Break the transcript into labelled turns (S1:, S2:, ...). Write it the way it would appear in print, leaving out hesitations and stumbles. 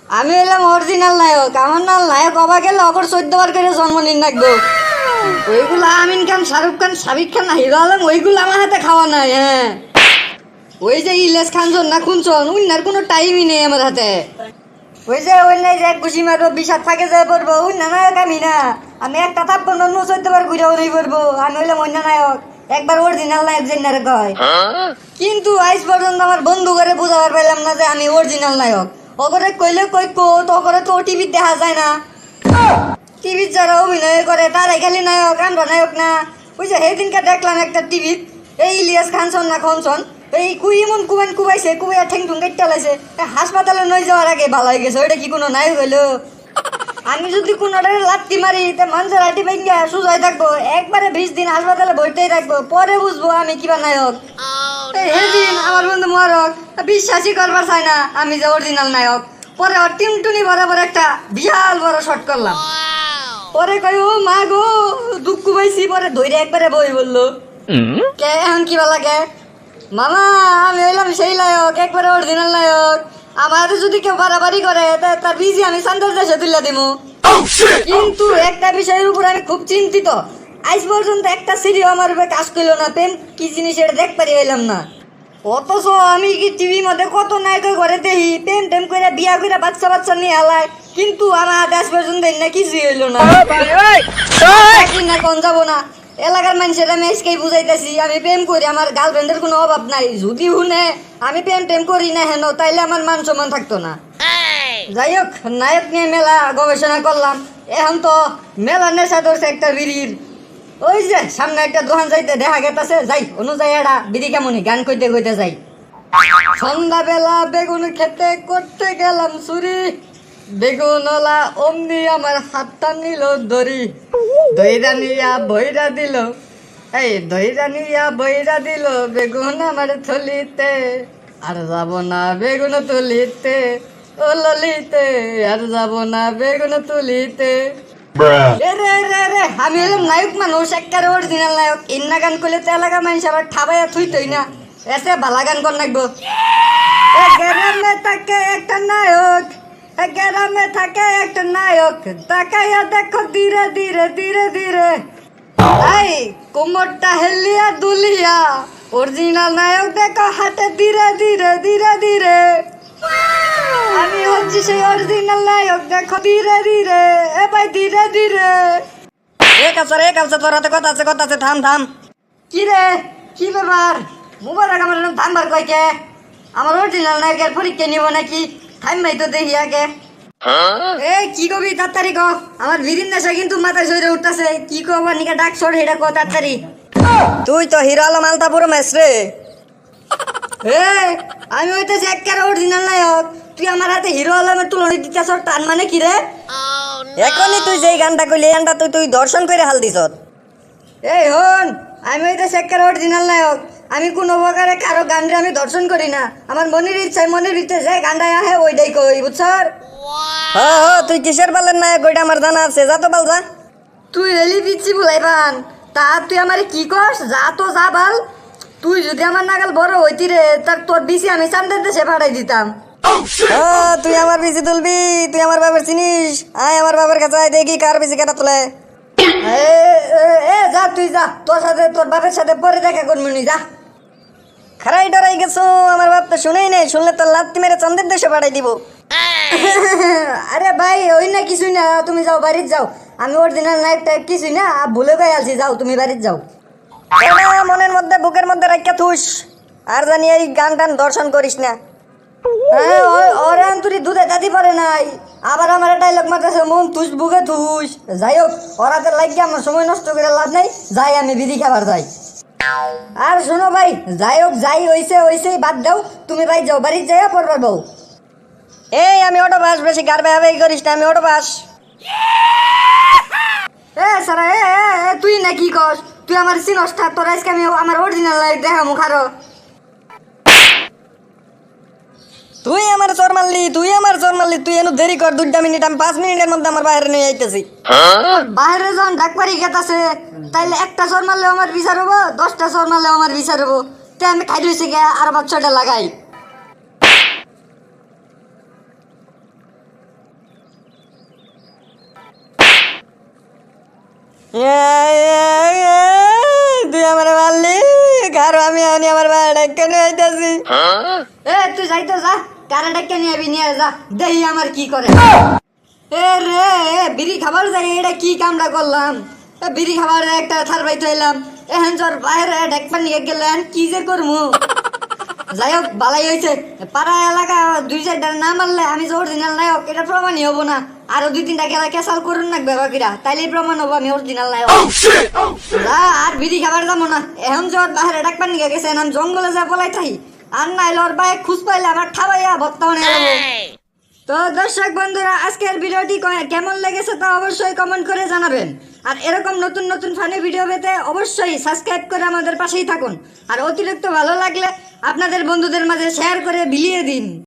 S1: আমি হইলাম অরিজিনাল নায়ক। আমার নাম নায়ক হবা গেলে অপর 14 বার করে জন্মদিন রাখবো। ওইগুলো আমিন খান, শাহরুখ খান, সাবিক খান, হিরো আলম, ওইগুলো আমার হাতে খাওয়া নাই। হ্যাঁ, ওই যে ইলেশ খানজন না খুনছন, উনার কোনো টাইমই নেই আমার হাতে। ওই যে ওই নাই যে ঘুষি মারবো, বিষাদ থাকে যায় পড়বো, ওই না নায়ক আমি না। আমি একটা থাপ্পড় অন্য 14 বার ঘুরেও নেই পড়বো। আমি হইলাম অন্য নায়ক, একবার অরিজিনাল নায়ক জেনারে কয়। কিন্তু আজ পর্যন্ত আমার বন্ধু করে বুঝাবার পাইলাম না যে আমি অরিজিনাল নায়ক। ওগরে কইলে কই কো, তো করে তো টিভি দেখা যায় না। টিভির যারা অভিনয় করে তারাই খালি নায়ক, আমরা নায়ক না। ওই যে সেদিনকে দেখলাম একটা টিভি, এই ইলিয়াস খানসন না খনসন, এই কুই এমন কুবান কুবাইছে, কুবাইয়া ঠেং ঠুং কেটে লাইছে, হাসপাতালে নয় যাওয়ার আগে ভালো হয়ে গেছে। ওইটা কি কোনো নায়ক হইলো? আমি যদি কোনোটা লাত্তি মারি তা মানুষের হাঁটি ভেঙে সুজাই থাকবো, একবারে 20 দিন হাসপাতালে ভর্তিই রাখবো, পরে বুঝবো আমি কিবা নায়ক। সেদিন আমার বন্ধু মরক বিশ্বাসই করবার চাই না আমি যে অরিজিনাল নায়ক। পরে ওর টিমটুনি বরাবর একটা বিশাল বড় শট করলাম। পরে কই ও মা গো, দুঃখ পাইছি। পরে ধৈর্য একবারে বই বললো, কে এখন কি ভালো লাগে মামা, আমি হইলাম সেই নায়ক, একবারে অরিজিনাল নায়ক। আমার যদি কেউ বাড়াবাড়ি করে তার বিজি আমি সান্দার দেশে তুলে দিমু। কিন্তু একটা বিষয়ের উপর আমি খুব চিন্তিত। আজ পর্যন্ত একটা সিরিও আমার উপরে কাজ করলো না। প্রেম কি জিনিস এটা দেখ পারি হইলাম না। অথচ আমি কি টিভির মধ্যে কত নায়কের ঘরে দেখি প্রেম টেম করে বিয়া করে বাচ্চা বাচ্চা নিয়ে হালায়, কিন্তু আমার আজ পর্যন্ত না কিছুই হইলো না। না কোন যাবো না, এলাকার মানুষের আমি আজকেই বুঝাইতেছি আমি প্রেম করি, আমার গার্লফ্রেন্ডের কোনো অভাব নাই। যদি শুনে আমি প্রেম টেম করি না হেন, তাইলে আমার মান সম্মান থাকতো না। যাই হোক, নায়ক নিয়ে মেলা গবেষণা করলাম। এখন তো মেলা নেশা ধরছে একটা বিড়ির। ওই যে সামনে একটা দোকান যাইতে দেখা গেতেছে, যাই অনুযায়ী এটা বিড়ি কেমনই গান কইতে কইতে যাই। সন্ধ্যাবেলা বেগুন খেতে করতে গেলাম চুরি, বেগুনওয়ালা অমনি আমার হাতটা নিল ধরি, দইরা নিয়া বইরা দিল, এই দইরা নিয়া বইরা দিল বেগুন আমার থলিতে, আর যাব না বেগুন তুলিতে, ও ললিতে আর যাব না বেগুন তুলিতে। রে রে রে রে, আমি হলাম নায়ক মানুষ, একেবারে অরিজিনাল নায়ক। ইন্না গান করলে তো এলাকা মানুষ আবার ঠাবাইয়া থুইতই না, এসে ভালা গান কর নাকবো। গ্রামে থাকে একটা নায়ক, গ্রামে থাকে একটা নায়ক, তাকাইয়া দেখো ধীরে ধীরে ধীরে ধীরে, এই কোমরটা হেলিয়া দুলিয়া, অরিজিনাল নায়ক দেখো হাতে ধীরে ধীরে ধীরে ধীরে। আমি হচ্ছি সেই অরিজিনাল নায়ক, দেখো ধীরে ধীরে, এ ভাই ধীরে ধীরে। এক আছে তোর হাতে কথা আছে, কথা আছে, থাম থাম। কি রে, কি ব্যাপার? মুবারক আমার থামবার কয়কে? আমার অরিজিনাল নায়কের পরীক্ষা নিব নাকি? থামবাই তো দেখি আগে। এ কি কবি তাড়াতাড়ি ক, আমার ভিড়ির নেশা কিন্তু মাথায় চড়ে উঠতেছে। কি কবার নিকা ডাক সর, এটা ক তাড়াতাড়ি। তুই তো হিরো আলম আলতাপুর ম্যাচ রে। আমি হইতেছি একেবারে অরিজিনাল নায়ক, তুই আমার হাতে হিরো আলমের তুলনা দিতেছ, তার মানে কি রে? এখনই তুই যেই গানটা কইলি, গানটা তুই দর্শন করে হাল দিছ। এই হন, আমি হইতেছি একেবারে অরিজিনাল নায়ক। আমি কোনো প্রকারে কারো গানরে আমি দর্শন করি না। আমার মনের ইচ্ছায় মনের ভিতরে যে গানটা আহে ওইটাই কই, বুঝছর? তুই কিসের বালের নায়ক ওইটা আমার জানা আছে, যা তো বাল যা। তুই এলি পিচ্ছি বুলাইবান, তা তুই আমার কি কস? যা তো যা বাল। তুই যদি আমার নাগাল বড় হইতি রে, তার তোর বিসি আমি চান্দের দেশে পাঠাই দিতাম। তুই আমার বিসি তুলবি? তুই আমার বাবার চিনিস? আয় আমার বাবার কাছে আয়, দেখি কার বিসি কেটা তুলে। যা তুই যা, তোর সাথে তোর বাপের সাথে পরে দেখা করবি নি, যা। খারাই ডরাই গেছো, আমার বাপ তো শুনেই নেই, শুনলে তো লাত্তি মেরে চান্দের দেশে পাঠাই দিব। আরে ভাই ওই না কিছুই না, তুমি যাও বাড়ির যাও। আমি অরিজিনাল নায়কটা কিছুই না, ভুলে গাই আলছি, যাও তুমি বাড়ির যাও। মনের মধ্যে বুকের মধ্যে রাখা থুস, আর জানি এই গান টান দর্শন করিস না। ওরে তুই দুধে দাদি পারে নাই, আবার আমার ডাইলগ মারতেছে মন থুস বুকে থুস। যাই হোক, ওরাতে লাগিয়ে আমার সময় নষ্ট করে লাভ নাই, যাই আমি বিড়ি খাবার যাই। আর শোনো ভাই, যাই হোক যাই হইছে বাদ দাও, তুমি ভাই যাও বাড়ির যাইয়া পড়বার বউ। এই আমি অটো বাস, বেশি গার বেহাবেই করিস না, আমি অটো বাস। সারা তুই না কি কস? তুই আমার চিনস না? তোর আজকে আমি আমার অরিজিনাল লাইফ দেখা মুখ আরো। তুই আমার চোর মারলি, তুই এনে দেরি কর 2 মিনিট, আমি 5 মিনিটের মধ্যে আমার বাইরে নিয়ে যাইতেছি। বাইরে যখন ডাকবাড়ি গেতাছে, তাইলে একটা চোর মারলেও আমার বিচার হবো, 10টা চোর মারলেও আমার বিচার হবো। তাই আমি খাই দিয়েছি গে, আর 5-6টা লাগাই। তুই আমার মারলি কারো আমি আমার ভাই ডাক্কে নিয়ে আইতাছি। তুই যাইতো যা, কারে ডাক্কে নিয়ে আবি, নিয়ে যা, দেহি আমার কি করে। এ রে বিড়ি খাবার যাই, এটা কি কামটা করলাম। বিড়ি খাবার একটা থার পাইতে হইলাম, এখন তোর বাইরে ডাকপান নিয়ে গেলেন, কি যে করমু। যাই হোক ভালাই হয়েছে, পাড়া এলাকা 2-4টা না মারলে আমি যে অরিজিনাল নায়ক এটা প্রমাণই হবো না। আরো 2-3টা খেলা ক্যাসাল করুন না বাকিরা, তাইলেই প্রমাণ হবো আমি অরিজিনাল নায়ক। আর বিড়ি খাবার যাবো না, এখন যে ওর বাইরে ডাকপান নিয়ে গেছে, আমি জঙ্গলে যা বলাই থাকি, আর নাইলে ওর বাইক খুঁজ পাইলে আমার ঠাবাইয়া বর্তমানে। তো দর্শক বন্ধুরা, আজকের ভিডিওটি কেমন লেগেছে তা অবশ্যই কমেন্ট করে জানাবেন। আর এরকম নতুন নতুন ফানি ভিডিও পেতে অবশ্যই সাবস্ক্রাইব করে আমাদের পাশেই থাকুন। আর অতিরিক্ত ভালো লাগলে আপনাদের বন্ধুদের মাঝে শেয়ার করে বিলিয়ে দিন।